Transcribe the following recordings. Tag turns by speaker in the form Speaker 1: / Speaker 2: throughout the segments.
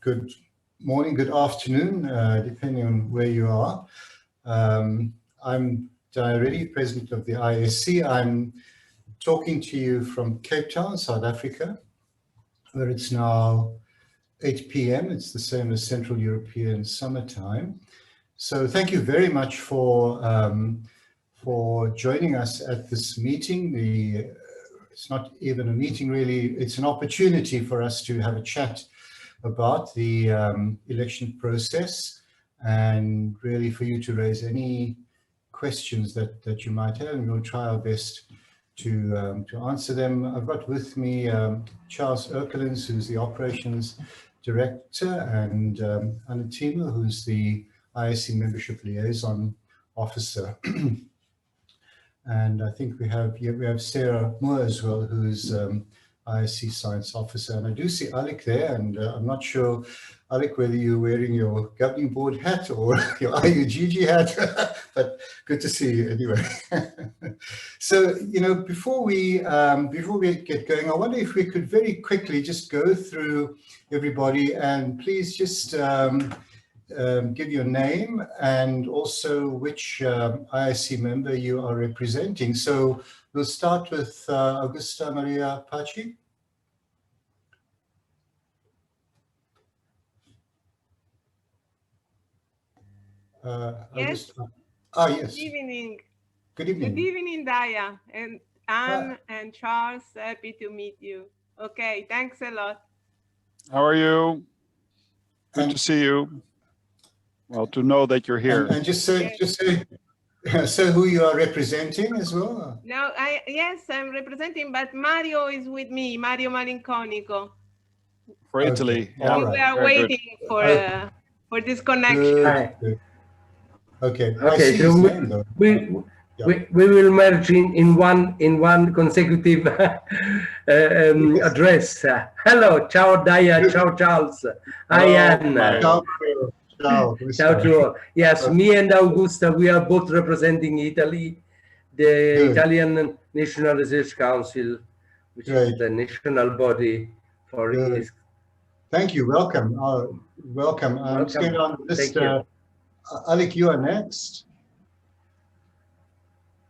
Speaker 1: good morning, good afternoon, depending on where you are. I'm Daya Reddy, President of the ISC. I'm talking to you from Cape Town, South Africa, where it's now 8 p.m. It's the same as Central European summertime. So thank you very much for joining us at this meeting. It's not even a meeting really, it's an opportunity for us to have a chat about the election process and really for you to raise any questions that you might have, and we'll try our best to answer them. I've got with me Charles Erkelins, who's the Operations Director, and Anatima, who's the ISC Membership Liaison Officer. And I think we have Sarah Moore as well, who's ISC Science Officer. And I do see Alec there, and I'm not sure, Alec, whether you're wearing your Governing Board hat or your IUGG hat, but good to see you anyway. So, you know, before we get going, I wonder if we could very quickly just go through everybody, and please just give your name and also which ISC member you are representing. So we'll start with Augusta Maria Paci.
Speaker 2: Yes.
Speaker 1: Yes.
Speaker 2: Good evening.
Speaker 1: Good evening.
Speaker 2: Good evening, Daya. And Anne and Charles, happy to meet you. Okay, thanks a lot.
Speaker 3: How are you? Good to see you. Well, to know that you're here.
Speaker 1: And just say who you are representing as well.
Speaker 2: No, yes, I'm representing, but Mario is with me, Mario Malinconico.
Speaker 3: For Italy.
Speaker 1: Okay.
Speaker 2: We were waiting for this connection.
Speaker 1: Good. Okay.
Speaker 4: Okay. So we will merge in one consecutive address. Hello, ciao Daya, ciao Charles. Hi Anne. Ciao to all. Yes, me and Augusta, we are both representing Italy, the Italian National Research Council, which is the national body for this.
Speaker 1: Thank you. Welcome. Welcome. Let's get on the list. Alec, you are next.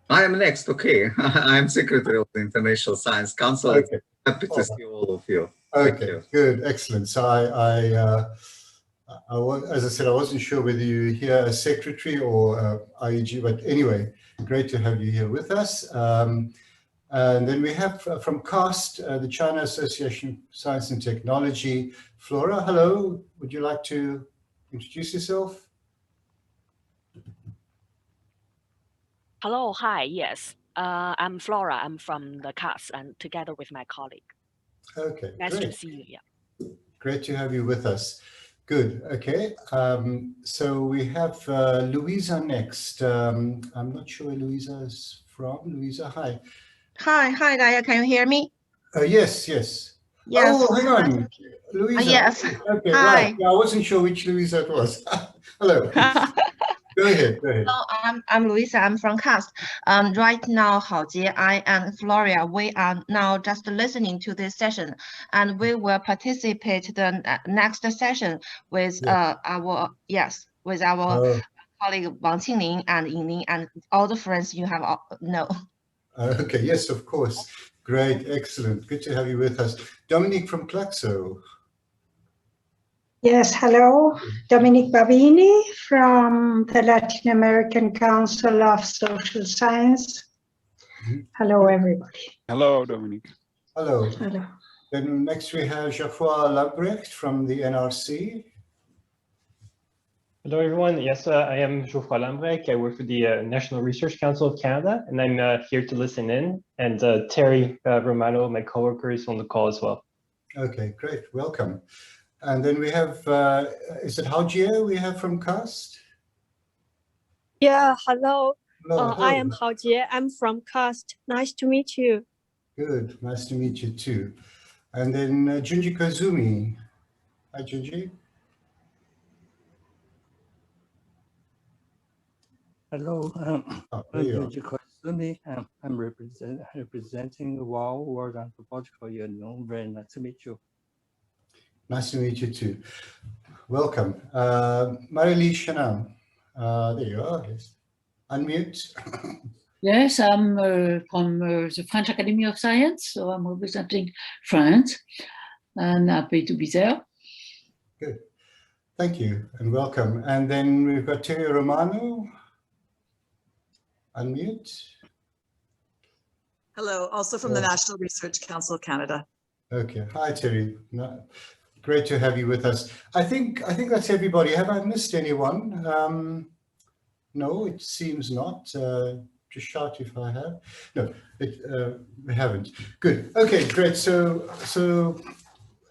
Speaker 5: I am next. Okay. I'm Secretary of the International Science Council.
Speaker 1: Okay.
Speaker 5: Happy to see all of you.
Speaker 1: Okay, good. Excellent. So as I said, I wasn't sure whether you're here as secretary or IEG, but anyway, great to have you here with us. And then we have from CAST, the China Association of Science and Technology, Flora. Hello, would you like to introduce yourself?
Speaker 6: Hello, hi, yes. I'm Flora, I'm from the CAST and together with my colleague.
Speaker 1: Okay,
Speaker 6: nice to see you, yeah.
Speaker 1: Great to have you with us. Good. Okay. So we have Louisa next. I'm not sure where Louisa is from. Louisa, hi.
Speaker 7: Hi, Daya. Can you hear me?
Speaker 1: Yes.
Speaker 7: Yes.
Speaker 1: Oh, hang on. Louisa.
Speaker 7: Yes.
Speaker 1: Okay,
Speaker 7: hi.
Speaker 1: Right. I wasn't sure which Louisa it was. Hello. Go ahead.
Speaker 7: Hello, I'm Louisa. I'm from CAST. Right now, Haojie, I and Floria, we are now just listening to this session, and we will participate the next session with our colleague Wang Qingling and Yingling and all the friends you have know.
Speaker 1: Okay. Yes, of course. Great. Excellent. Good to have you with us. Dominique from Claxo.
Speaker 8: Yes, hello, Dominique Babini from the Latin American Council of Social Science. Hello, everybody.
Speaker 3: Hello, Dominique.
Speaker 1: Hello.
Speaker 8: Hello.
Speaker 1: Then next we have Geoffroy Lambrecht from the NRC.
Speaker 9: Hello, everyone. Yes, I am Geoffroy Lambrecht. I work for the National Research Council of Canada, and I'm here to listen in. And Terry Romano, my coworker, is on the call as well.
Speaker 1: Okay, great. Welcome. And then we have, is it Haojie we have from CAST?
Speaker 10: Yeah, hello.
Speaker 1: Hello.
Speaker 10: I am Haojie. I'm from CAST. Nice to meet you.
Speaker 1: Good. Nice to meet you too. And then Junji Kozumi. Hi, Junji.
Speaker 11: Hello. I'm Junji Kozumi. I'm representing WOW, World Anthropological Union. Very nice to meet you.
Speaker 1: Nice to meet you too. Welcome. Marie-Lee Chanam. There you are. Yes. Unmute.
Speaker 12: Yes, I'm from the French Academy of Science, so I'm representing France, and happy to be there.
Speaker 1: Good. Thank you and welcome. And then we've got Terry Romano. Unmute.
Speaker 13: Hello, also from the National Research Council of Canada.
Speaker 1: Okay. Hi, Terry. Great to have you with us. I think that's everybody. Have I missed anyone? No, it seems not. Just shout if I have. No, we haven't. Good. Okay, great. So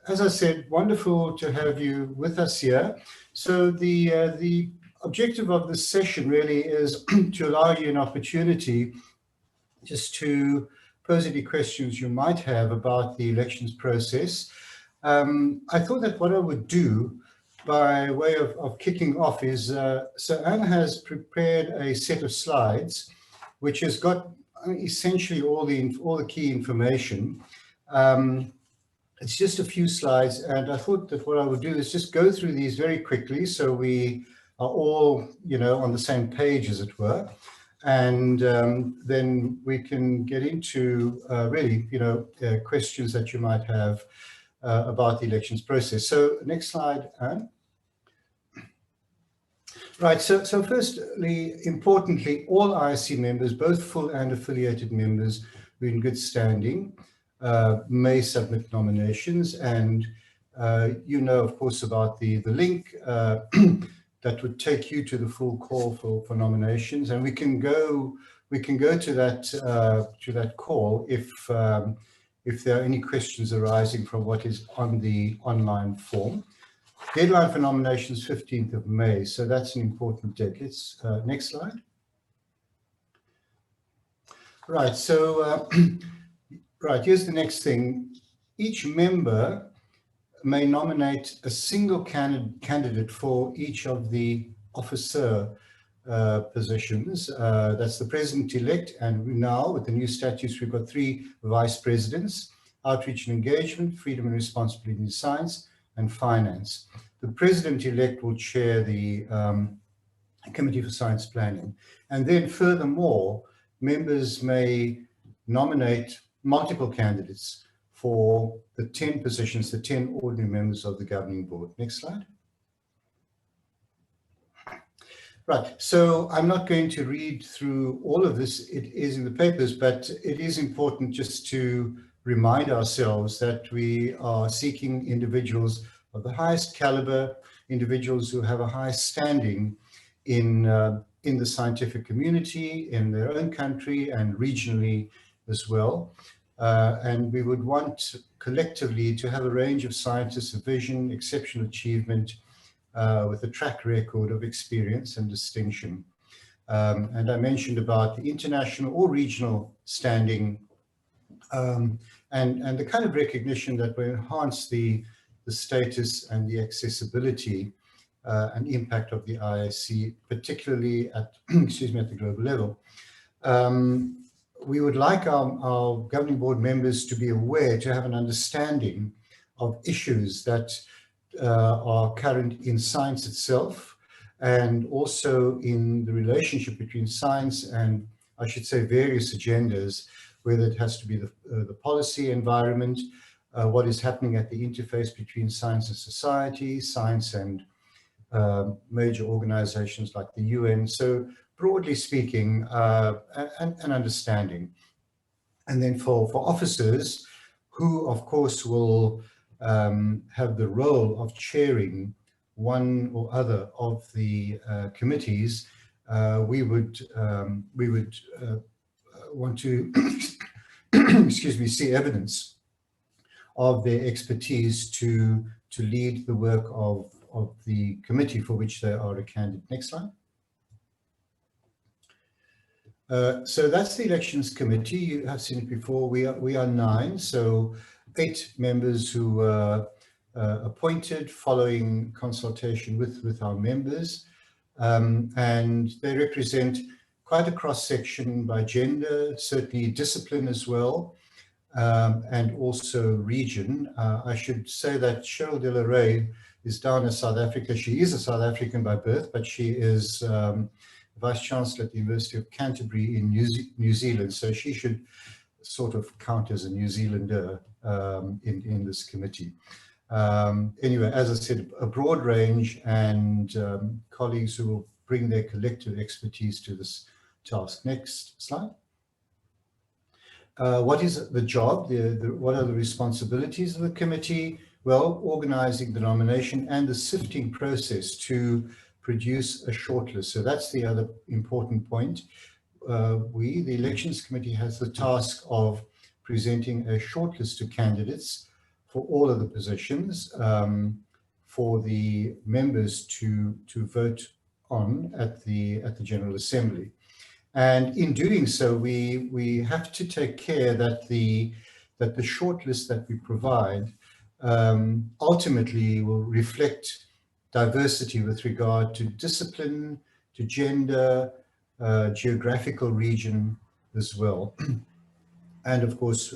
Speaker 1: as I said, wonderful to have you with us here. So the objective of this session really is to allow you an opportunity just to pose any questions you might have about the elections process. I thought that what I would do by way of kicking off is, so Anne has prepared a set of slides which has got essentially all the key information. It's just a few slides, and I thought that what I would do is just go through these very quickly so we are all, on the same page, as it were. And then we can get into really, questions that you might have about the elections process. So next slide, Anne. Right, so firstly, importantly, all ISC members, both full and affiliated members, who are in good standing, may submit nominations. And of course, about the link that would take you to the full call for nominations, and we can go to that call if there are any questions arising from what is on the online form. Deadline for nominations 15th of May, so that's an important date. Let's next slide. Right, so right, here's the next thing. Each member may nominate a single candidate for each of the officer positions. That's the president-elect, and now with the new statutes, we've got 3 vice presidents: outreach and engagement, freedom and responsibility in science, and finance. The president-elect will chair the Committee for Science Planning. And then furthermore, members may nominate multiple candidates for the 10 positions, the 10 ordinary members of the Governing Board. Next slide. Right, so I'm not going to read through all of this. It is in the papers, but it is important just to remind ourselves that we are seeking individuals of the highest caliber, individuals who have a high standing in the scientific community, in their own country and regionally as well. And we would want collectively to have a range of scientists of vision, exceptional achievement, with a track record of experience and distinction. And I mentioned about the international or regional standing and the kind of recognition that will enhance the status and the accessibility and impact of the ISC, particularly at, excuse me, at the global level. We would like our governing board members to be aware, to have an understanding of issues that are current in science itself, and also in the relationship between science and, I should say, various agendas, whether it has to be the policy environment, what is happening at the interface between science and society, science and major organizations like the UN. So broadly speaking, an understanding. And then for officers who, of course, will have the role of chairing one or other of the committees, we would want to, excuse me, see evidence of their expertise to lead the work of the committee for which they are a candidate. Next slide. So that's the elections committee. You have seen it before. We are 9, so 8 members who were appointed following consultation with our members, and they represent quite a cross-section by gender, certainly discipline as well. and also region. I should say that Cheryl De La Rey is down in South Africa. She is a South African by birth, but she is Vice Chancellor at the University of Canterbury in New Zealand. So she should sort of count as a New Zealander in this committee. Anyway, as I said, a broad range and colleagues who will bring their collective expertise to this task. Next slide. What is the job? What are the responsibilities of the committee? Well, organizing the nomination and the sifting process to produce a shortlist. So that's the other important point. The Elections Committee has the task of presenting a shortlist to candidates for all of the positions for the members to vote on at the General Assembly. And in doing so, we have to take care that the shortlist that we provide ultimately will reflect diversity with regard to discipline, to gender, geographical region as well. And of course,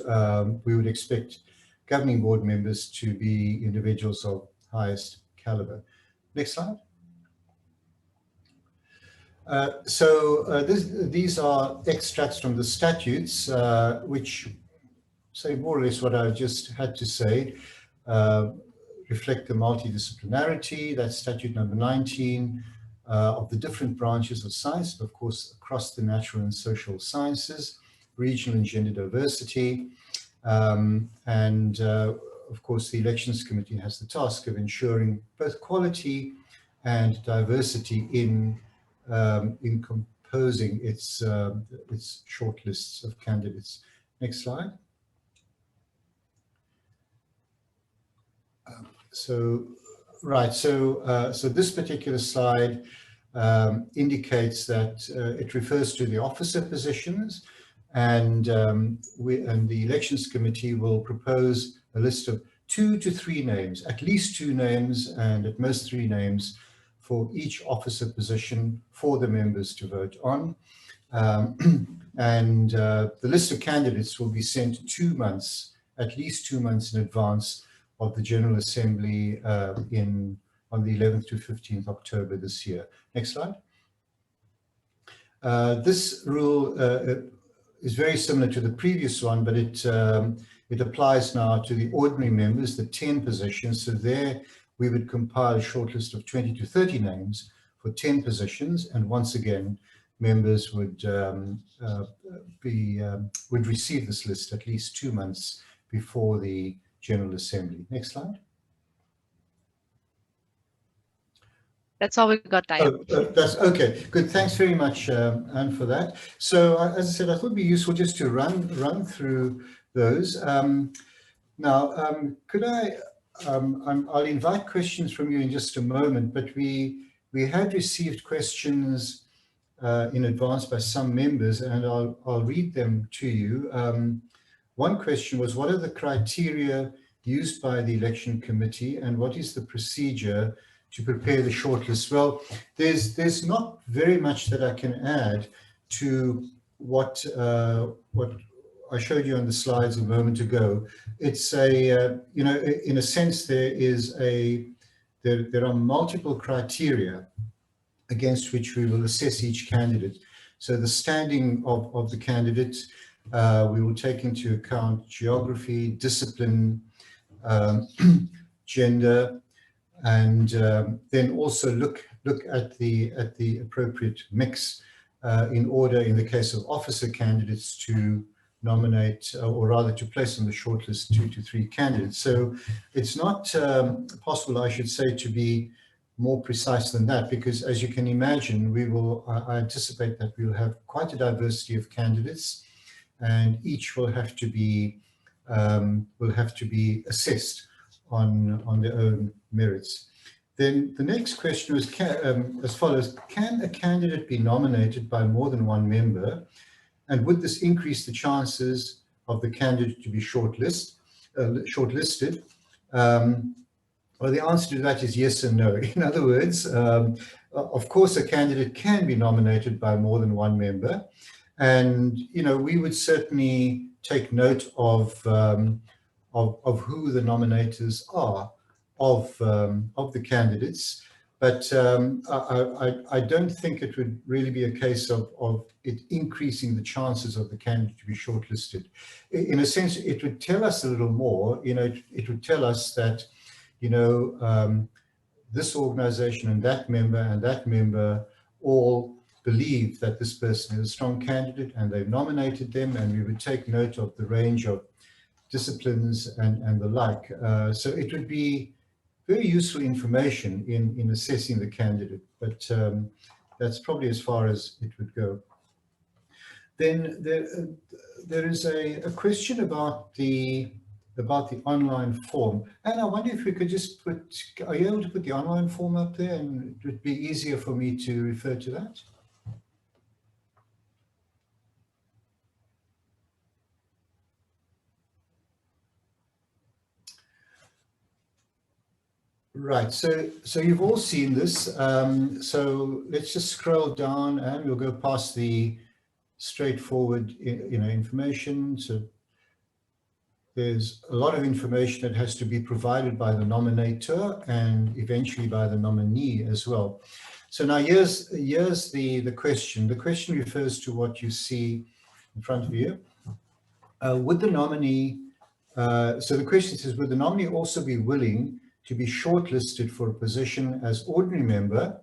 Speaker 1: we would expect governing board members to be individuals of highest caliber. Next slide. These are extracts from the statutes, which say more or less what I just had to say, reflect the multidisciplinarity, that's statute number 19, of the different branches of science, of course, across the natural and social sciences, regional and gender diversity, and of course, the Elections Committee has the task of ensuring both quality and diversity in composing its shortlists of candidates. Next slide. So this particular slide indicates that it refers to the officer positions, and the Elections Committee will propose a list of 2 to 3 names, at least 2 names, and at most 3 names for each officer position for the members to vote on. The list of candidates will be sent 2 months, at least 2 months in advance of the General Assembly on the 11th to 15th October this year. Next slide. This rule is very similar to the previous one, but it applies now to the ordinary members, the 10 positions. So there we would compile a shortlist of 20 to 30 names for 10 positions, and once again, members would receive this list at least 2 months before the General Assembly. Next slide.
Speaker 14: That's all we've got, Diane.
Speaker 1: That's okay. Good. Thanks very much, Anne, for that. So, as I said, I thought it'd be useful just to run through those. Could I? I'll invite questions from you in just a moment, but we had received questions in advance by some members, and I'll read them to you. One question was, what are the criteria used by the Election Committee, and what is the procedure to prepare the shortlist? Well, there's not very much that I can add to what I showed you on the slides a moment ago. It's in a sense, there are multiple criteria against which we will assess each candidate. So the standing of the candidate, we will take into account geography, discipline, gender, and then also look at the appropriate mix in order, in the case of officer candidates, to nominate, or rather to place on the shortlist 2 to 3 candidates. So it's not possible, I should say, to be more precise than that, because as you can imagine, I anticipate that we will have quite a diversity of candidates, and each will have to be assessed on their own merits. Then the next question was as follows: can a candidate be nominated by more than one member, and would this increase the chances of the candidate to be shortlisted? Well, the answer to that is yes and no. In other words, of course, a candidate can be nominated by more than one member, and we would certainly take note of who the nominators are of the candidates. But I don't think it would really be a case of it increasing the chances of the candidate to be shortlisted. In a sense, it would tell us a little more. It would tell us that, this organization and that member all believe that this person is a strong candidate and they've nominated them, and we would take note of the range of disciplines and the like. So it would be very useful information in assessing the candidate, but that's probably as far as it would go. Then there is a question about the online form, and I wonder if we could just are you able to put the online form up there, and it would be easier for me to refer to that? Right, so you've all seen this. So let's just scroll down, and we'll go past the straightforward, information. So there's a lot of information that has to be provided by the nominator and eventually by the nominee as well. So now here's the question. The question refers to what you see in front of you. Would the nominee? So the question says, would the nominee also be willing to be shortlisted for a position as ordinary member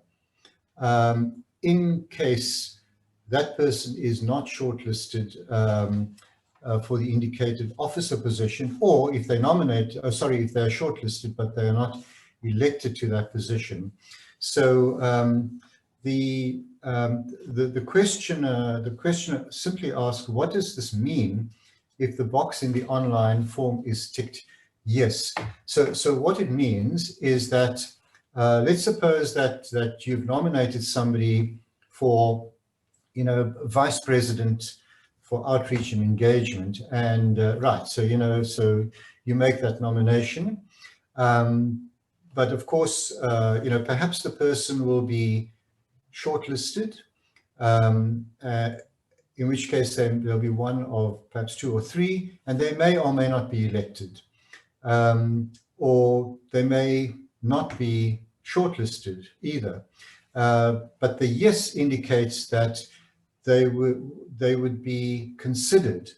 Speaker 1: in case that person is not shortlisted for the indicated officer position, or if they if they're shortlisted but they're not elected to that position. So the questioner simply asks, what does this mean if the box in the online form is ticked yes? So what it means is that let's suppose that you've nominated somebody for, vice president for outreach and engagement, and right, so so you make that nomination, but of course perhaps the person will be shortlisted, in which case there'll be one of perhaps two or three, and they may or may not be elected. Or they may not be shortlisted either. But the yes indicates that they would be considered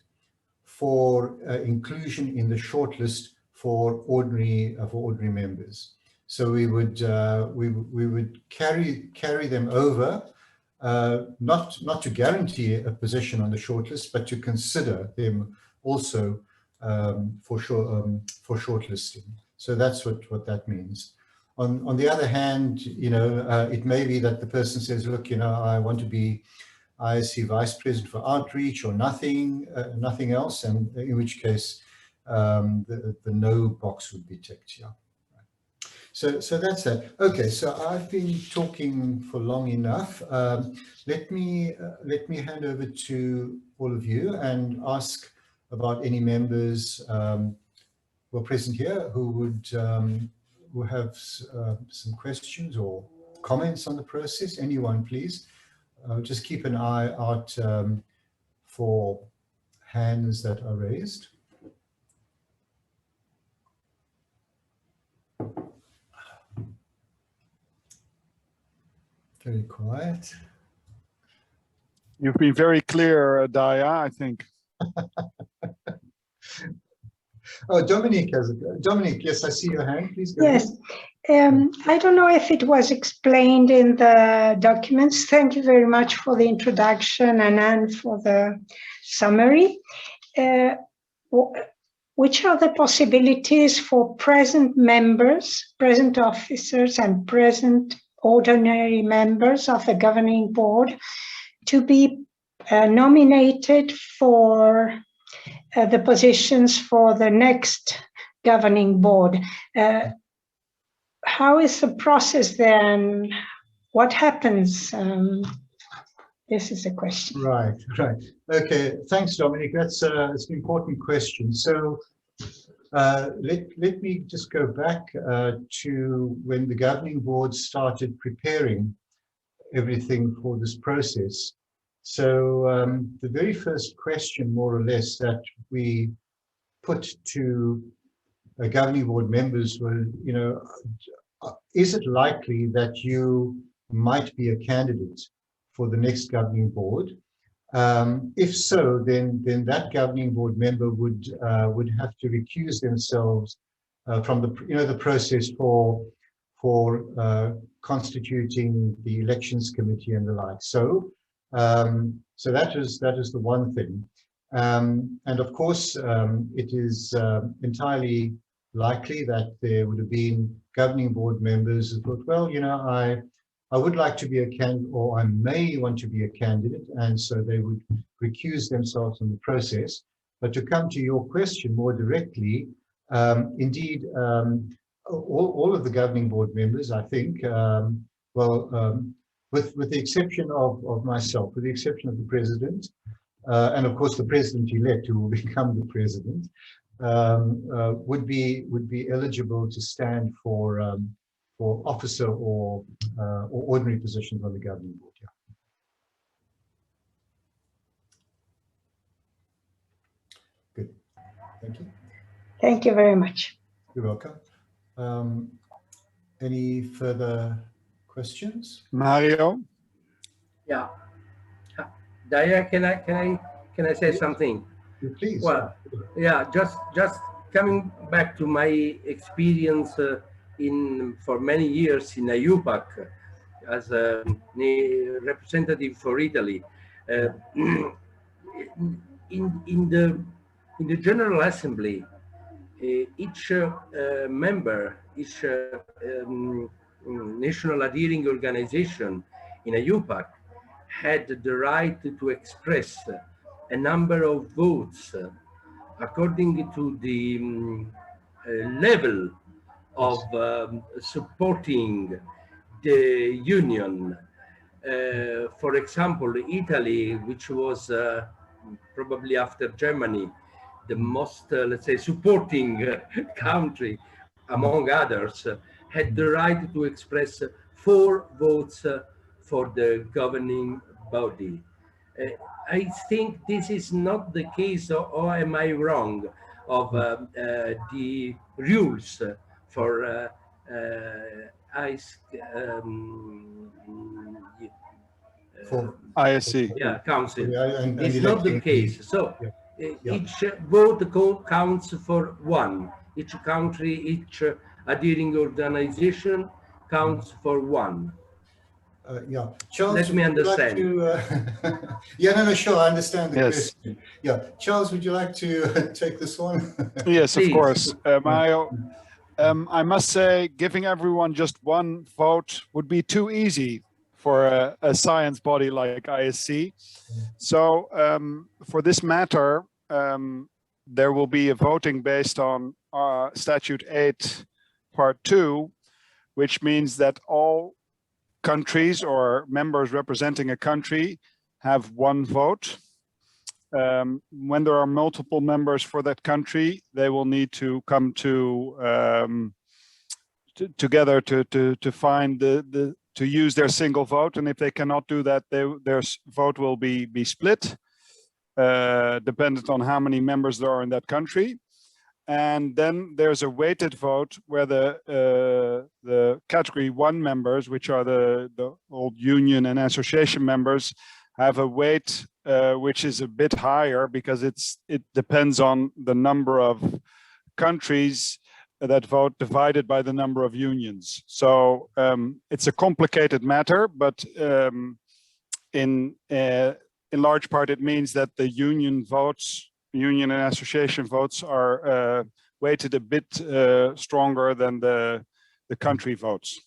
Speaker 1: for inclusion in the shortlist for ordinary members. So we would carry them over, not to guarantee a position on the shortlist, but to consider them also for shortlisting. So that's what that means. On the other hand, it may be that the person says, look, I want to be ISC Vice President for Outreach or nothing else, and in which case the no box would be ticked. Yeah. So that's that. Okay, so I've been talking for long enough. Let me hand over to all of you and ask about any members who are present here who have some questions or comments on the process. Anyone, please. Just keep an eye out for hands that are raised. Very quiet.
Speaker 3: You've been very clear, Daya, I think.
Speaker 1: Oh, Dominique Dominique, yes, I see your hand. Please go
Speaker 8: Yes.
Speaker 1: ahead.
Speaker 8: I don't know if it was explained in the documents. Thank you very much for the introduction and for the summary. Which are the possibilities for present members, present officers, and present ordinary members of the governing board to be nominated for the positions for the next governing board? How is the process there, and what happens? This is a question.
Speaker 1: Right. Okay, thanks, Dominic. That's an important question. So let me just go back to when the governing board started preparing everything for this process. So the very first question, more or less, that we put to governing board members were, you know, is it likely that you might be a candidate for the next governing board? If so, then that governing board member would have to recuse themselves from the process for constituting the elections committee and the like. So that is the one thing, and of course it is entirely likely that there would have been governing board members who thought, well, you know, I would like to be a candidate, or I may want to be a candidate, and so they would recuse themselves from the process. But to come to your question more directly, indeed, all of the governing board members, I think, with the exception of myself, with the exception of the president, and of course the president-elect, who will become the president, would be eligible to stand for officer or ordinary positions on the governing board. Yeah. Good. Thank you.
Speaker 8: Thank you very much.
Speaker 1: You're welcome. Any further questions?
Speaker 3: Mario?
Speaker 4: Yeah. Daya, can I say something?
Speaker 1: Please.
Speaker 4: Well, yeah, just coming back to my experience for many years in IUPAC as a representative for Italy. In the General Assembly, each member, each national adhering organization in IUPAC had the right to express a number of votes according to the level of supporting the union. For example, Italy, which was probably after Germany, the most, let's say, supporting country, among others, had the right to express 4 votes for the governing body. I think this is not the case, or am I wrong, of the rules for
Speaker 3: ISC.
Speaker 4: Yeah, council.
Speaker 1: And
Speaker 4: it's not the case. So each vote counts for 1. Each country, each adhering organization counts for 1.
Speaker 1: Yeah, Charles,
Speaker 4: let me understand.
Speaker 1: Yeah, no, sure, I understand the question. Yeah, Charles, would you like to take this one?
Speaker 3: Yes, of course. Mario, I must say, giving everyone just 1 vote would be too easy for a science body like ISC. So for this matter, there will be a voting based on Statute 8, Part 2, which means that all countries or members representing a country have 1 vote. When there are multiple members for that country, they will need to come together to find to use their single vote, and if they cannot do that, their vote will be split, dependent on how many members there are in that country. And then there's a weighted vote where the category 1 members, which are the old union and association members, have a weight which is a bit higher because it depends on the number of countries that vote divided by the number of unions. So it's a complicated matter, but in large part it means that the union and association votes are weighted a bit stronger than the country votes.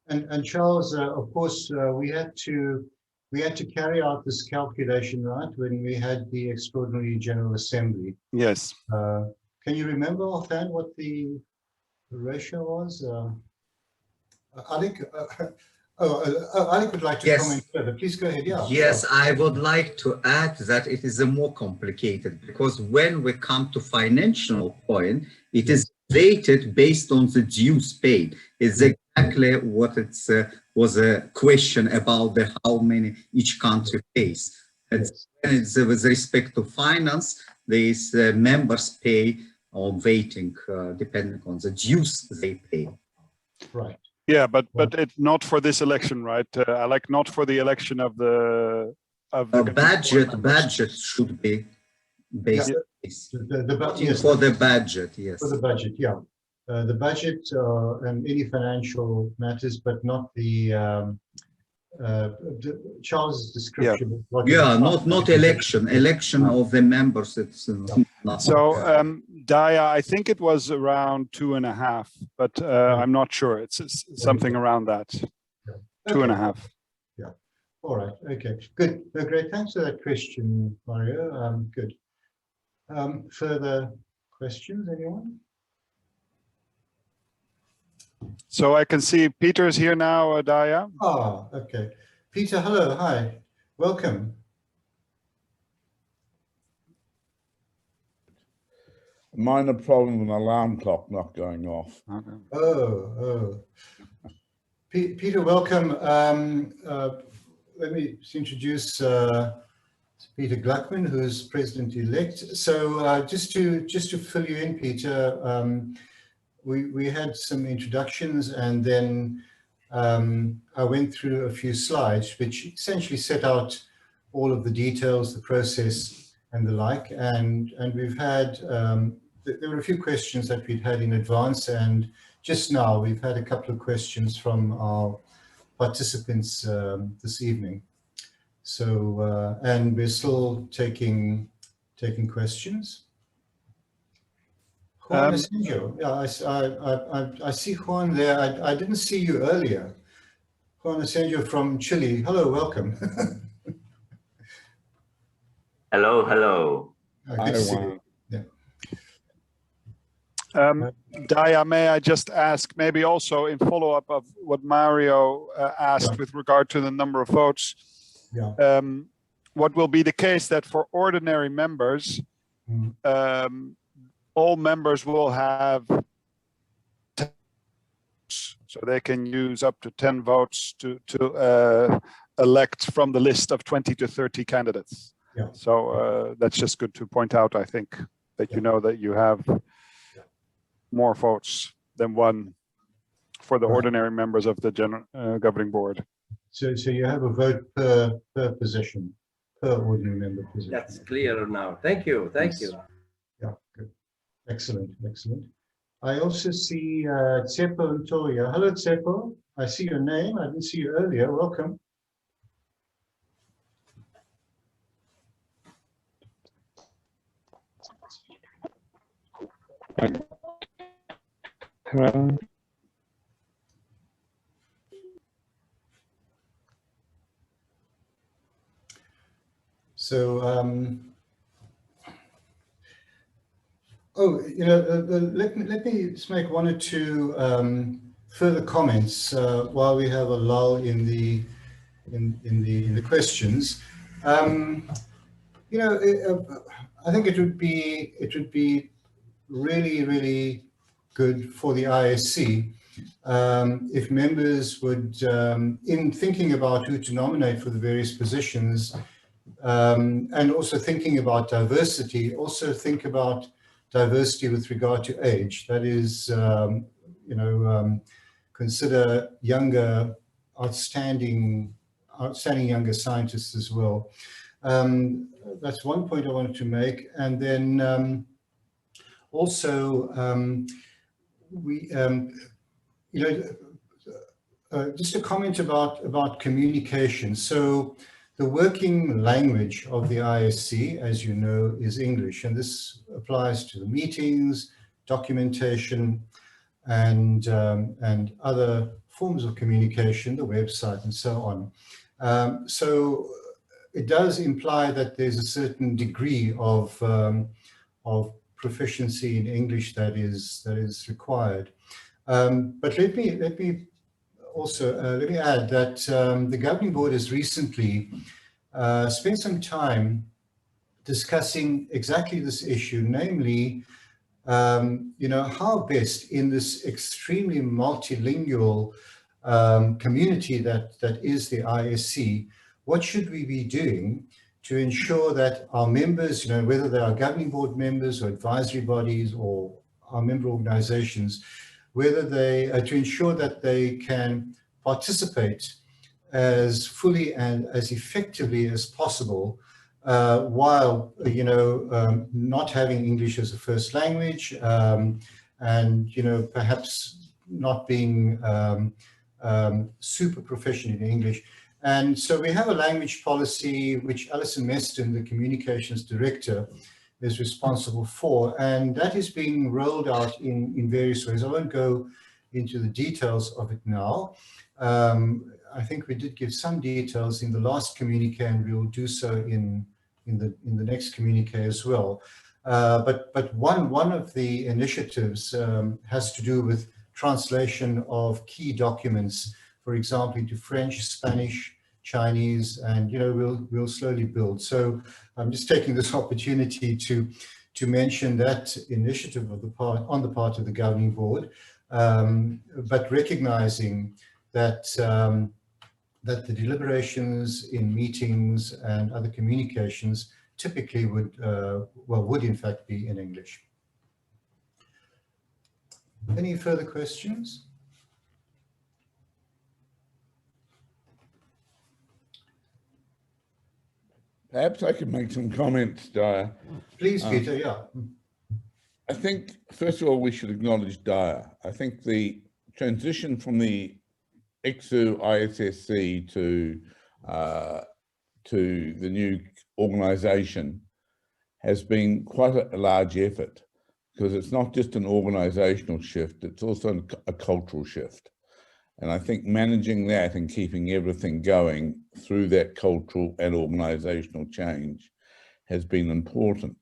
Speaker 1: And Charles, of course, we had to carry out this calculation, right, when we had the Extraordinary General Assembly.
Speaker 3: Yes.
Speaker 1: Can you remember offhand what the ratio was? Alec? Alec would like to comment further. Please go ahead. Yeah.
Speaker 5: Yes, I would like to add that it is more complicated because when we come to financial point, it is weighted based on the dues paid. It's exactly what it was a question about how many each country pays. And it's with respect to finance, these members pay on weighting depending on the dues they pay.
Speaker 1: Right.
Speaker 3: Yeah, but it's not for this election, right? Like not for the election of the
Speaker 5: budget should be based.
Speaker 1: Yes,
Speaker 5: for the budget, yes.
Speaker 1: For the budget, yeah. The budget and any financial matters, but not the Charles' description.
Speaker 5: Yeah, not election of the members. It's not.
Speaker 3: So Daya, I think it was around 2.5, but I'm not sure. It's something around that. Yeah. 2.5.
Speaker 1: Yeah. All right. Okay. Good. Great. Thanks for that question, Mario. Good. Further questions, anyone?
Speaker 3: So I can see Peter's here now, Daya.
Speaker 1: Ah, okay. Peter, hello, hi, welcome.
Speaker 15: Minor problem with an alarm clock not going off.
Speaker 3: Okay.
Speaker 1: Oh. Peter, welcome. Let me introduce Peter Gluckman, who's president-elect. So just to fill you in, Peter, we had some introductions, and then I went through a few slides which essentially set out all of the details, the process and the like. And we've had, there were a few questions that we'd had in advance, and just now we've had a couple of questions from our participants this evening. So, and we're still taking questions. Juan Asenjo. Yeah, I see Juan there. I didn't see you earlier. Juan Asenjo from Chile. Hello, welcome.
Speaker 16: Hello.
Speaker 1: Good to see you. Yeah.
Speaker 3: Daya, may I just ask, maybe also in follow-up of what Mario asked with regard to the number of votes, what will be the case that for ordinary members, all members will have 10 votes, so they can use up to 10 votes to elect from the list of 20 to 30 candidates.
Speaker 1: Yeah.
Speaker 3: So that's just good to point out, I think, that you know that you have more votes than one for the ordinary members of the governing board.
Speaker 1: So you have a vote per position, per ordinary member position.
Speaker 4: That's clear now. Thank you.
Speaker 1: Yeah, good. Excellent. I also see Tsepo Ntoya. Hello, Tsepo. I see your name. I didn't see you earlier. Welcome.
Speaker 17: Hello.
Speaker 1: So, let me just make one or two further comments while we have a lull in the questions. I think it would be really good for the ISC if members would, in thinking about who to nominate for the various positions, and also thinking about diversity, also think about diversity with regard to age. That is, consider younger, outstanding younger scientists as well. That's one point I wanted to make. And then also, just a comment about communication. So the working language of the ISC, as you know, is English, and this applies to the meetings, documentation, and other forms of communication, the website, and so on. So it does imply that there's a certain degree of proficiency in English that is required. But let me also let me add that the governing board has recently spent some time discussing exactly this issue, namely you know, how best in this extremely multilingual community that is the ISC, what should we be doing to ensure that our members, you know, whether they are governing board members or advisory bodies or our member organizations, whether they, to ensure that they can participate as fully and as effectively as possible while, you know, not having English as a first language and, you know, perhaps not being super proficient in English. And so we have a language policy which Alison Meston, the communications director, is responsible for, and that is being rolled out in various ways. I won't go into the details of it now. I think we did give some details in the last communique, and we will do so in the next communique as well. But one of the initiatives has to do with translation of key documents, for example, into French, Spanish, Chinese, and, you know, we'll slowly build. So I'm just taking this opportunity to mention that initiative on the part of the governing board, but recognizing that that the deliberations in meetings and other communications typically would in fact be in English. Any further questions?
Speaker 15: Perhaps I could make some comments, Daya.
Speaker 1: Please, Peter, yeah.
Speaker 15: I think, first of all, we should acknowledge Daya. I think the transition from the ICSU ISSC to the new organisation has been quite a large effort, because it's not just an organisational shift, it's also a cultural shift. And I think managing that and keeping everything going through that cultural and organisational change has been important.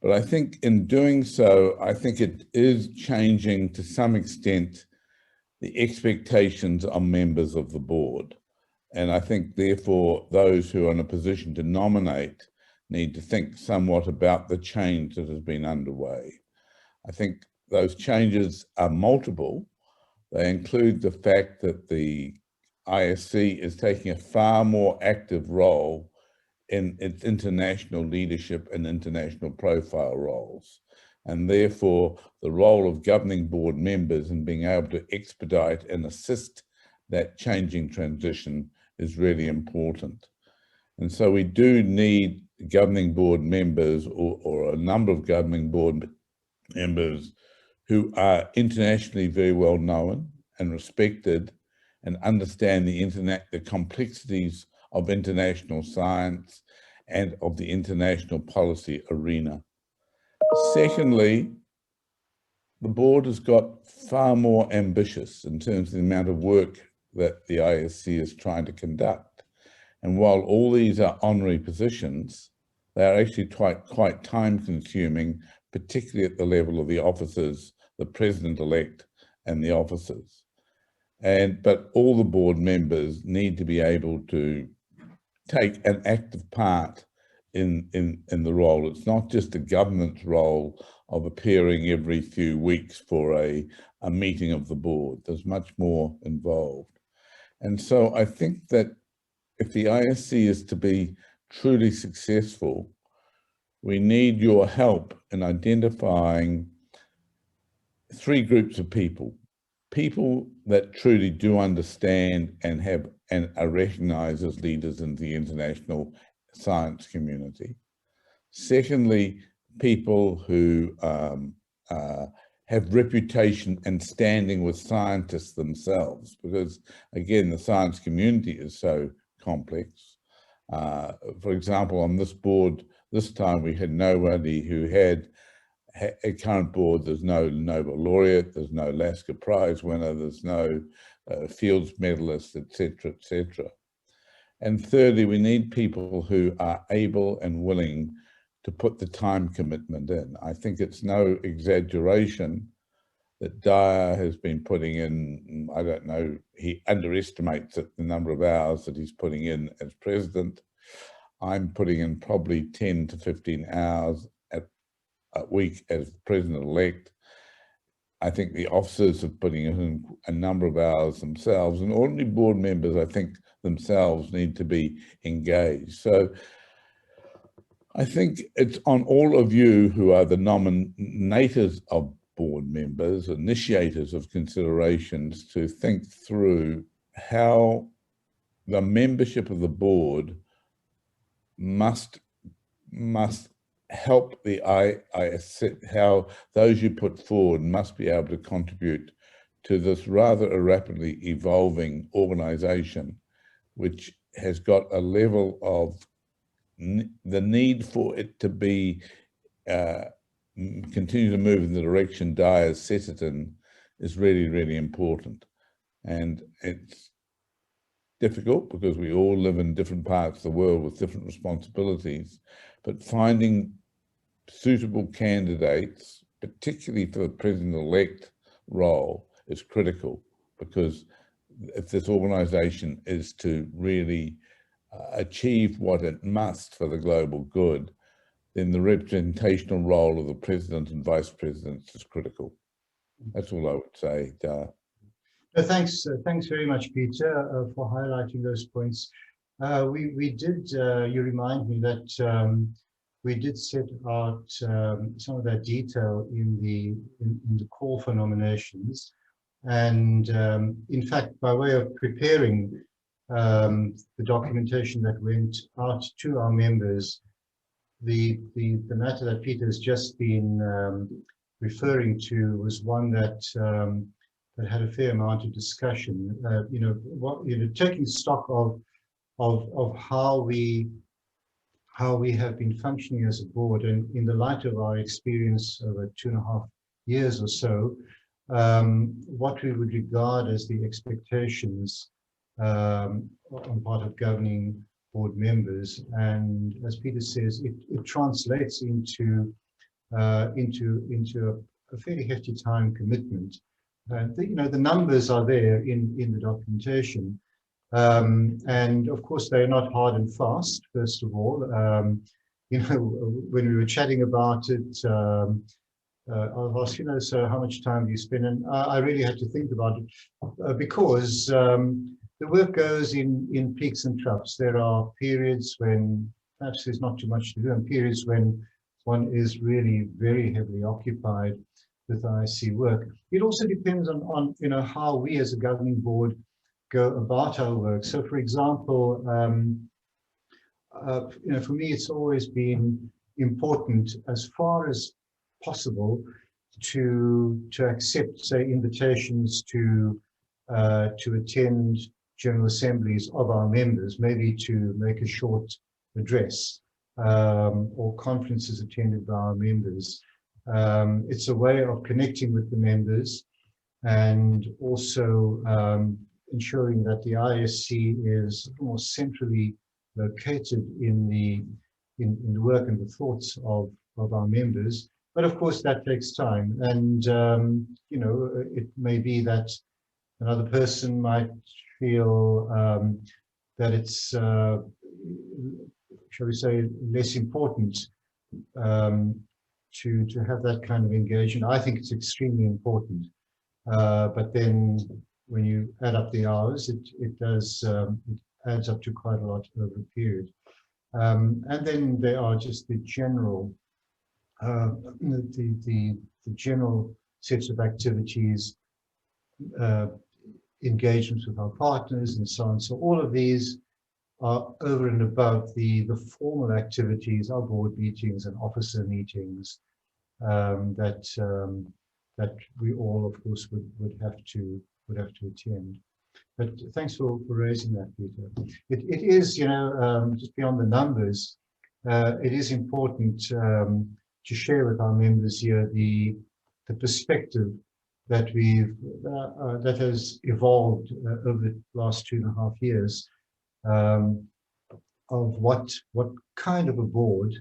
Speaker 15: But I think in doing so, I think it is changing to some extent the expectations on members of the board. And I think therefore those who are in a position to nominate need to think somewhat about the change that has been underway. I think those changes are multiple. They include the fact that the ISC is taking a far more active role in its international leadership and international profile roles. And therefore, the role of governing board members in being able to expedite and assist that changing transition is really important. And so we do need governing board members or a number of governing board members who are internationally very well known and respected and understand the complexities of international science and of the international policy arena. Secondly, the board has got far more ambitious in terms of the amount of work that the ISC is trying to conduct. And while all these are honorary positions, they are actually quite time consuming, particularly at the level of the officers, the president-elect and the officers. But all the board members need to be able to take an active part in the role. It's not just the government's role of appearing every few weeks for a meeting of the board. There's much more involved. And so I think that if the ISC is to be truly successful, we need your help in identifying three groups of people. People that truly do understand and are recognized as leaders in the international science community. Secondly, people who have reputation and standing with scientists themselves, because again, the science community is so complex. For example, on this board, this time we had nobody who had a current board. There's no Nobel laureate, there's no Lasker Prize winner, there's no Fields medalist, etc., etc. And thirdly, we need people who are able and willing to put the time commitment in. I think it's no exaggeration that Daya has been putting in, I don't know, he underestimates the number of hours that he's putting in as president. I'm putting in probably 10 to 15 hours week as president-elect. I think the officers are putting in a number of hours themselves, and ordinary board members, I think, themselves need to be engaged. So I think it's on all of you who are the nominators of board members, initiators of considerations, to think through how the membership of the board must help the ISC, how those you put forward must be able to contribute to this rather rapidly evolving organization, which has got a level of the need for it to be continue to move in the direction Di has set it in is really, really important. And it's difficult because we all live in different parts of the world with different responsibilities, but finding suitable candidates, particularly for the president-elect role, is critical, because if this organization is to really achieve what it must for the global good, then the representational role of the president and vice presidents is critical. That's all I would say.
Speaker 1: Thanks very much, Peter, for highlighting those points. We did, you remind me that we did set out some of that detail in the call for nominations. And in fact, by way of preparing the documentation that went out to our members, the matter that Peter has just been referring to was one that that had a fair amount of discussion. Taking stock of how we have been functioning as a board, and in the light of our experience over 2.5 years or so, what we would regard as the expectations on part of governing board members, and as Peter says, it translates into a fairly hefty time commitment. The numbers are there in the documentation, and of course they're not hard and fast. First of all, when we were chatting about it, I was asked, so how much time do you spend? And I really had to think about it because the work goes in peaks and troughs. There are periods when perhaps there's not too much to do, and periods when one is really very heavily occupied with ISC work. It also depends on how we as a governing board go about our work. So, for example, for me, it's always been important, as far as possible, to accept, say, invitations to attend general assemblies of our members, maybe to make a short address, or conferences attended by our members. It's a way of connecting with the members, and also ensuring that the ISC is more centrally located in the work and the thoughts of our members. But of course that takes time, and it may be that another person might feel that it's shall we say, less important to have that kind of engagement. I think it's extremely important, but then when you add up the hours, it does it adds up to quite a lot over a period. And then there are just the general the general sets of activities, engagements with our partners and so on. So all of these are over and above the formal activities, our board meetings and officer meetings that we all, of course, would have to attend. But thanks for raising that, Peter. It is, just beyond the numbers, it is important to share with our members here the perspective that that has evolved over the last 2.5 years, of what kind of a board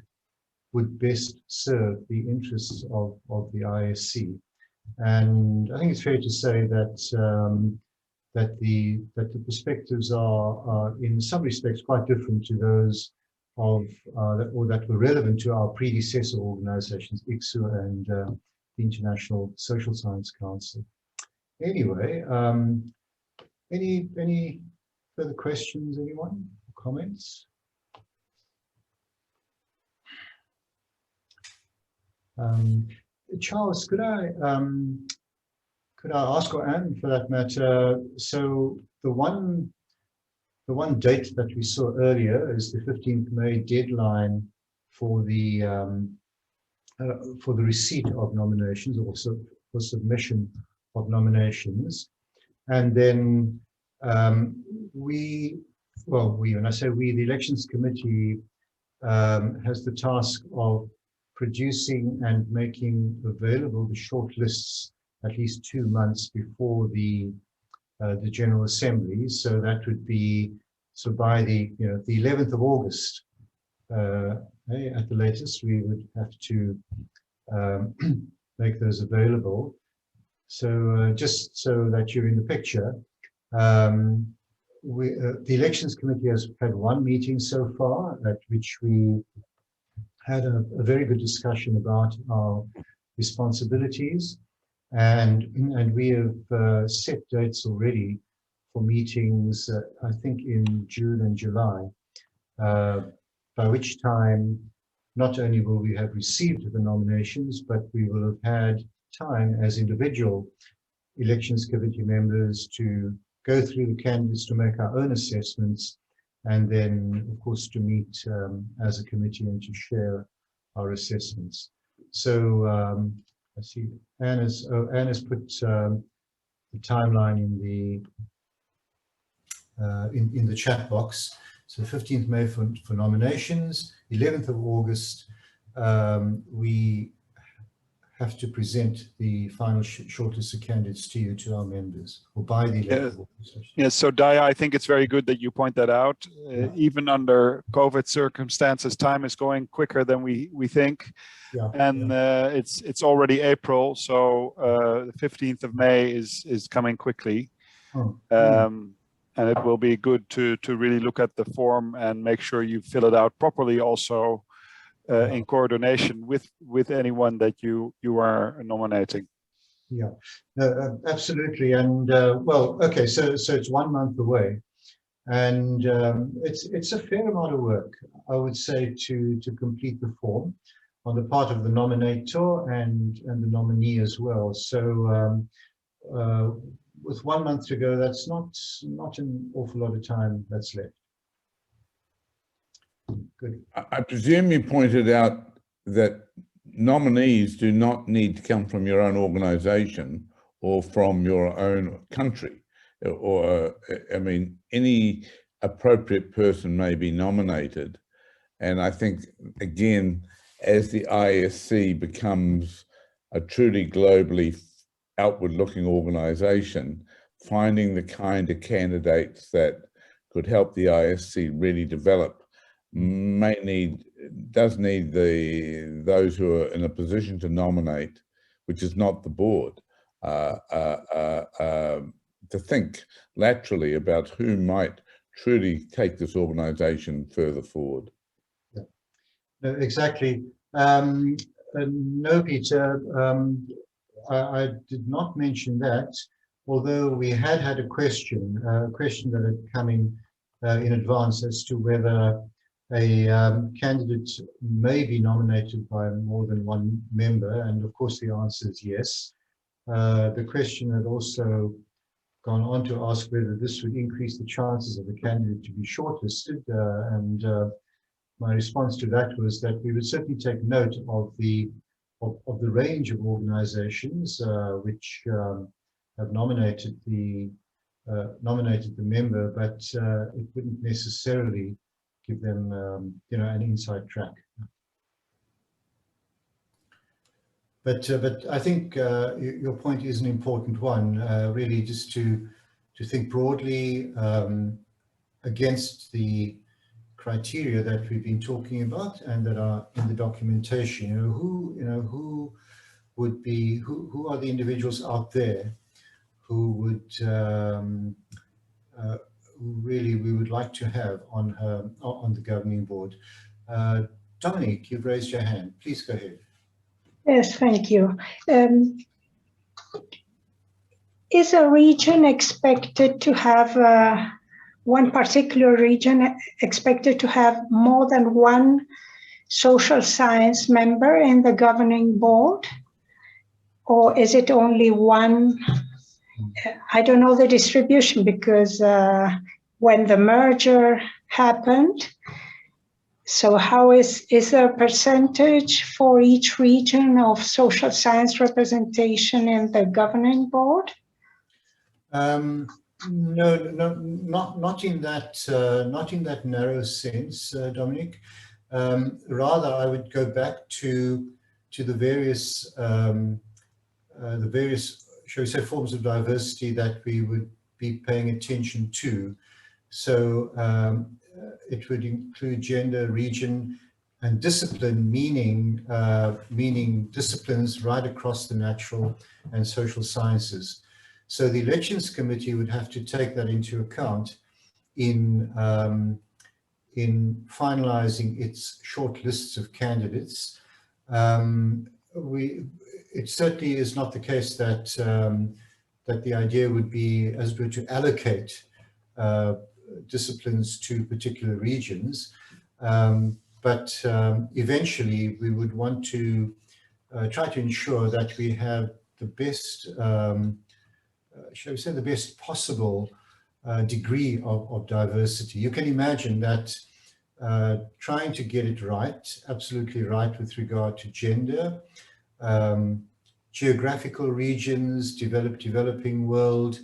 Speaker 1: would best serve the interests of the ISC. And I think it's fair to say that that the perspectives are in some respects quite different to those that were relevant to our predecessor organizations, ISC and the International Social Science Council. Anyway, any further questions, anyone? Comments? Charles, could I ask, or Anne for that matter, so the one date that we saw earlier is the 15th May deadline for the receipt of nominations, also for submission of nominations. And then when I say we, the Elections Committee has the task of producing and making available the shortlists at least 2 months before the General Assembly. So that would be, so by the 11th of August, at the latest, we would have to make those available. So just so that you're in the picture, the Elections Committee has had one meeting so far, at which we had a very good discussion about our responsibilities, and we have set dates already for meetings, I think in June and July, by which time not only will we have received the nominations, but we will have had time as individual Elections Committee members to go through the candidates, to make our own assessments, and then, of course, to meet as a committee and to share our assessments. So I see Anne has put the timeline in the chat box. So 15th May for nominations, 11th of August, we have to present the final shortlist of candidates to you, to our members, or by the 11th of August.
Speaker 3: Yes, so Daya, I think it's very good that you point that out. Even under COVID circumstances, time is going quicker than we think.
Speaker 1: Yeah,
Speaker 3: and it's already April, so the 15th of May is coming quickly. And it will be good to really look at the form and make sure you fill it out properly, also in coordination with anyone that you are nominating.
Speaker 1: Yeah, absolutely. And well, okay, so it's 1 month away, and it's a fair amount of work, I would say, to complete the form on the part of the nominator and the nominee as well. So with 1 month to go, that's not an awful lot of time that's left. Good.
Speaker 15: I presume you pointed out that nominees do not need to come from your own organization or from your own country, or I mean, any appropriate person may be nominated. And I think, again, as the ISC becomes a truly globally outward-looking organization, finding the kind of candidates that could help the ISC really develop does need those who are in a position to nominate, which is not the board, to think laterally about who might truly take this organization further forward.
Speaker 1: Yeah. No, exactly. No, Peter, I did not mention that, although we had a question that had come in advance as to whether a candidate may be nominated by more than one member, and of course the answer is yes. The question had also gone on to ask whether this would increase the chances of the candidate to be shortlisted, and my response to that was that we would certainly take note of the range of organizations which have nominated the member, but it wouldn't necessarily give them an inside track. But I think your point is an important one, really, just to think broadly against the criteria that we've been talking about and that are in the documentation. Who are the individuals out there who would who really we would like to have on the governing board. Dominique, you've raised your hand. Please go ahead.
Speaker 8: Yes, thank you. Is a region expected to have, one particular region expected to have more than one social science member in the governing board? Or is it only one? I don't know the distribution, because when the merger happened, so how is there a percentage for each region of social science representation in the governing board?
Speaker 1: No, not in that narrow sense, Dominic. Rather, I would go back to the various shall we say, forms of diversity that we would be paying attention to. So it would include gender, region, and discipline, meaning disciplines right across the natural and social sciences. So the elections committee would have to take that into account in finalizing its short lists of candidates. It certainly is not the case that that the idea would be, as it were, to allocate disciplines to particular regions, but eventually we would want to try to ensure that we have the best, shall we say, the best possible degree of diversity. You can imagine that trying to get it right, absolutely right, with regard to gender, geographical regions, developing world,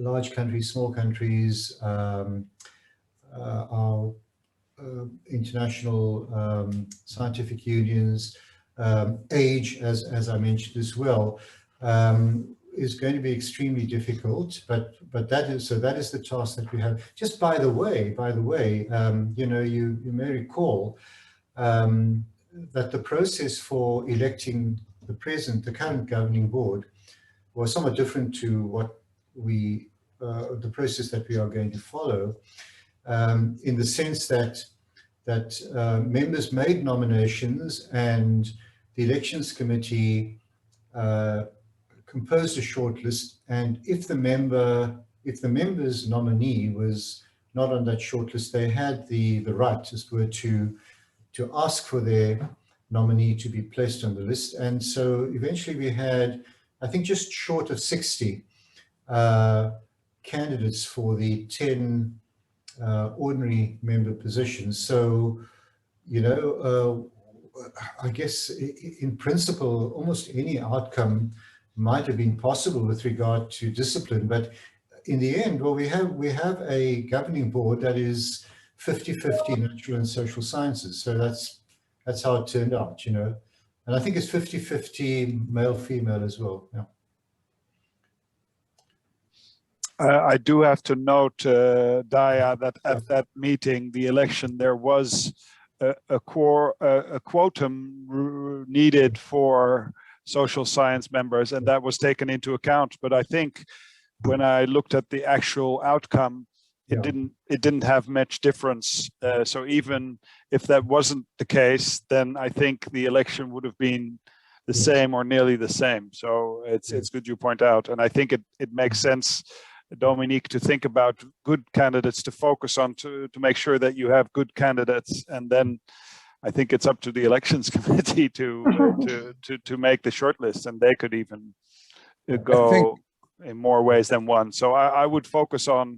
Speaker 1: large countries, small countries, our international scientific unions, age, as I mentioned as well, is going to be extremely difficult. But that is the task that we have. Just by the way, you know, you may recall that the process for electing the current governing board was somewhat different to what the process that we are going to follow, in the sense that members made nominations and the elections committee composed a short list, and if the member's nominee was not on that short list, they had the right, as it were, to ask for their nominee to be placed on the list. And so eventually we had, I think, just short of 60 candidates for the 10 ordinary member positions. So, you know, I guess in principle, almost any outcome might have been possible with regard to discipline, but in the end, well, we have a governing board that is 50-50 natural and social sciences. So that's how it turned out, you know. And I think it's 50-50 male-female as well. Yeah.
Speaker 3: I do have to note, Daya, that at that meeting, the election, there was a quotum needed for social science members, and that was taken into account. But I think when I looked at the actual outcome, it didn't have much difference. So even if that wasn't the case, then I think the election would have been the same or nearly the same. So it's good you point out, and I think it makes sense, Dominique, to think about good candidates to focus on to make sure that you have good candidates, and then I think it's up to the elections committee to make the shortlist, and they could even go in more ways than one. So I would focus on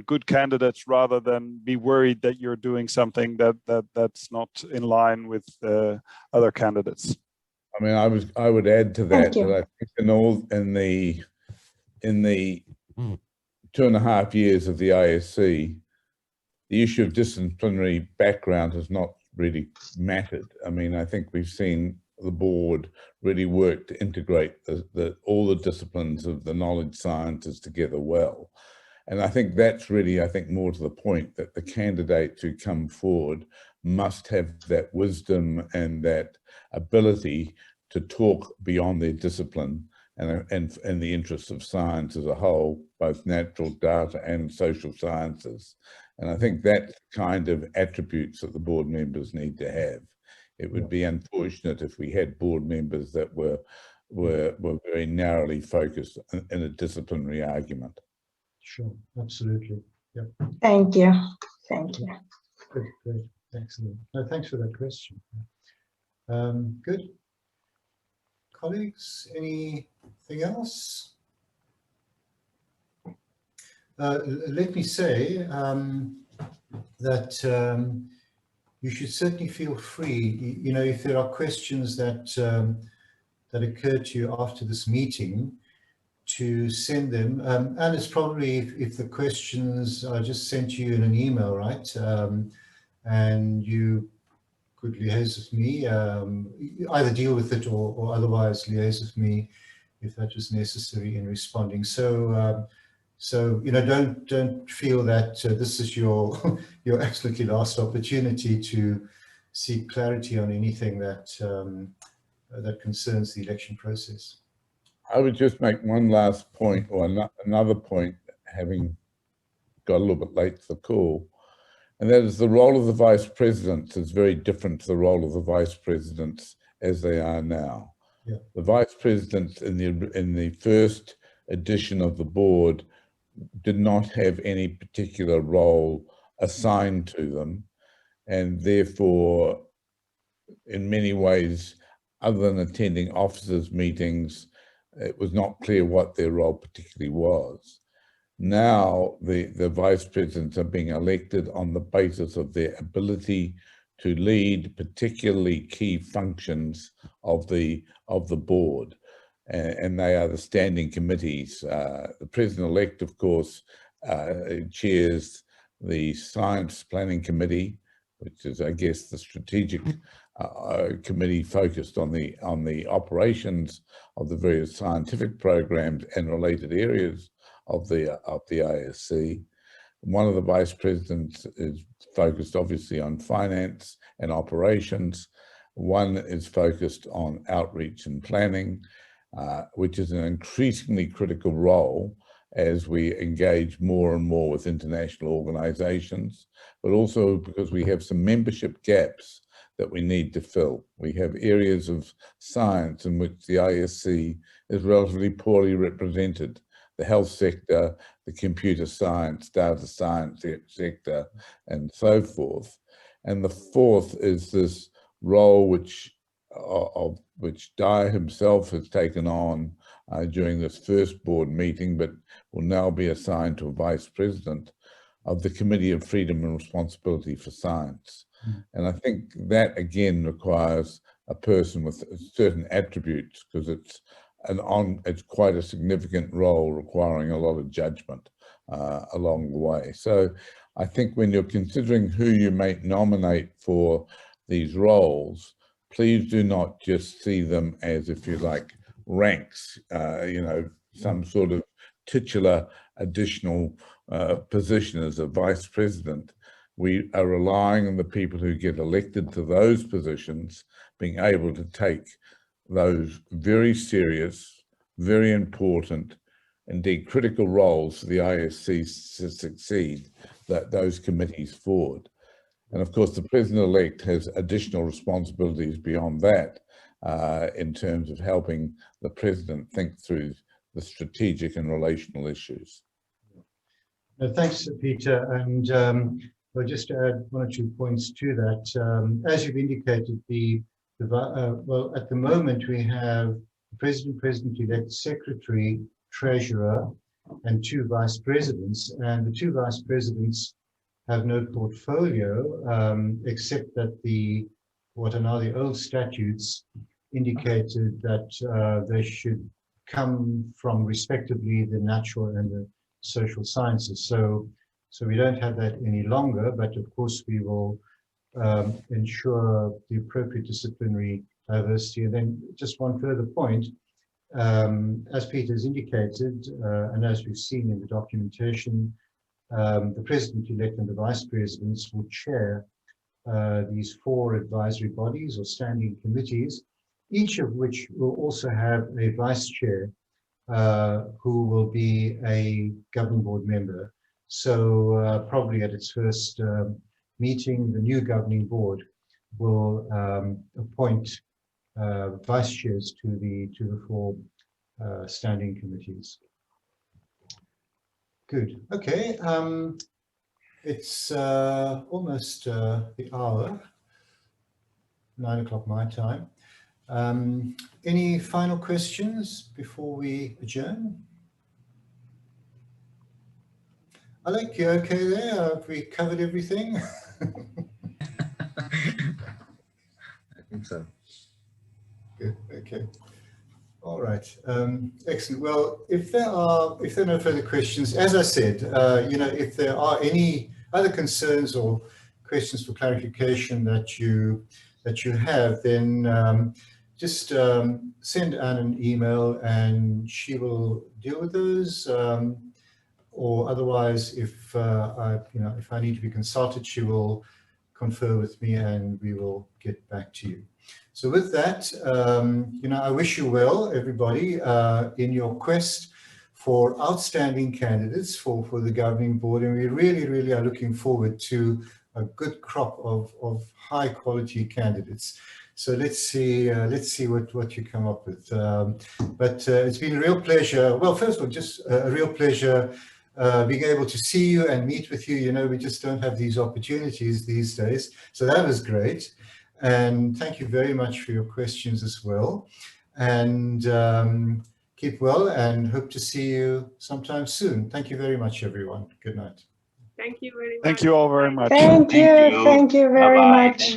Speaker 3: good candidates rather than be worried that you're doing something that's not in line with other candidates.
Speaker 15: I mean, I would add to that that I think in the 2.5 years of the ISC, the issue of disciplinary background has not really mattered. I mean, I think we've seen the board really work to integrate all the disciplines of the knowledge sciences together well. And I think that's really, more to the point, that the candidates who come forward must have that wisdom and that ability to talk beyond their discipline and in the interests of science as a whole, both natural data and social sciences. And I think that's the kind of attributes that the board members need to have. It would be unfortunate if we had board members that were very narrowly focused in a disciplinary argument.
Speaker 1: Sure, absolutely. Yep.
Speaker 8: Thank you. Thank you.
Speaker 1: Good, great, excellent. No, thanks for that question. Good. Colleagues, anything else? Let me say that you should certainly feel free, you know, if there are questions that that occur to you after this meeting, to send them. And it's probably, if the questions are just sent to you in an email, right? And you could liaise with me, either deal with it or otherwise liaise with me if that was necessary in responding. So, so you know, don't feel that this is your your absolutely last opportunity to seek clarity on anything that that concerns the election process.
Speaker 15: I would just make one last point, or another point, having got a little bit late to the call, and that is the role of the vice presidents is very different to the role of the vice presidents as they are now.
Speaker 1: Yeah.
Speaker 15: The vice presidents in the first edition of the board did not have any particular role assigned to them, and therefore, in many ways, other than attending officers' meetings, it was not clear what their role particularly was. Now, the vice presidents are being elected on the basis of their ability to lead particularly key functions of the board, and they are the standing committees. The president-elect, of course, chairs the Science Planning Committee, which is, I guess, the strategic committee focused on the operations of the various scientific programs and related areas of the ISC. One of the vice presidents is focused obviously on finance and operations. One is focused on outreach and planning, which is an increasingly critical role as we engage more and more with international organizations, but also because we have some membership gaps that we need to fill. We have areas of science in which the ISC is relatively poorly represented. The health sector, the computer science, data science sector, and so forth. And the fourth is this role which Dyer himself has taken on during this first board meeting, but will now be assigned to a vice president of the Committee of Freedom and Responsibility for Science. And I think that again requires a person with certain attributes, because it's quite a significant role requiring a lot of judgment along the way. So I think when you're considering who you may nominate for these roles, please do not just see them as, if you like, ranks, you know, some sort of titular additional position as a vice president. We are relying on the people who get elected to those positions being able to take those very serious, very important, indeed critical roles for the ISC to succeed those committees forward. And of course, the president-elect has additional responsibilities beyond that in terms of helping the president think through the strategic and relational issues.
Speaker 1: Thanks, Peter. And well, just to add one or two points to that, as you've indicated, well, at the moment we have the president, president-elect, secretary, treasurer, and two vice presidents. And the two vice presidents have no portfolio, except that what are now the old statutes indicated that they should come from respectively the natural and the social sciences. So we don't have that any longer, but of course we will ensure the appropriate disciplinary diversity. And then just one further point, as Peter has indicated, and as we've seen in the documentation, the president-elect and the vice presidents will chair these four advisory bodies or standing committees, each of which will also have a vice chair. who will be a governing board member. So probably at its first meeting, the new governing board will appoint vice chairs to the 4 standing committees. Good. Okay. It's almost the hour, 9 o'clock my time. Any final questions before we adjourn? Alec, you okay there? Have we covered everything?
Speaker 5: I think so.
Speaker 1: Good. Okay. All right. Excellent. Well, if there are no further questions, as I said, you know, if there are any other concerns or questions for clarification that you have, then just send Anne an email and she will deal with those. Or otherwise, if if I need to be consulted, she will confer with me and we will get back to you. So with that, you know, I wish you well, everybody, in your quest for outstanding candidates for the governing board, and we really are looking forward to a good crop of high quality candidates. So let's see what you come up with. But it's been a real pleasure. Well, first of all, just a real pleasure being able to see you and meet with you. You know, we just don't have these opportunities these days. So that was great. And thank you very much for your questions as well. And keep well and hope to see you sometime soon. Thank you very much, everyone. Good night.
Speaker 2: Thank you very much.
Speaker 3: Thank you all very much.
Speaker 8: Thank you very much.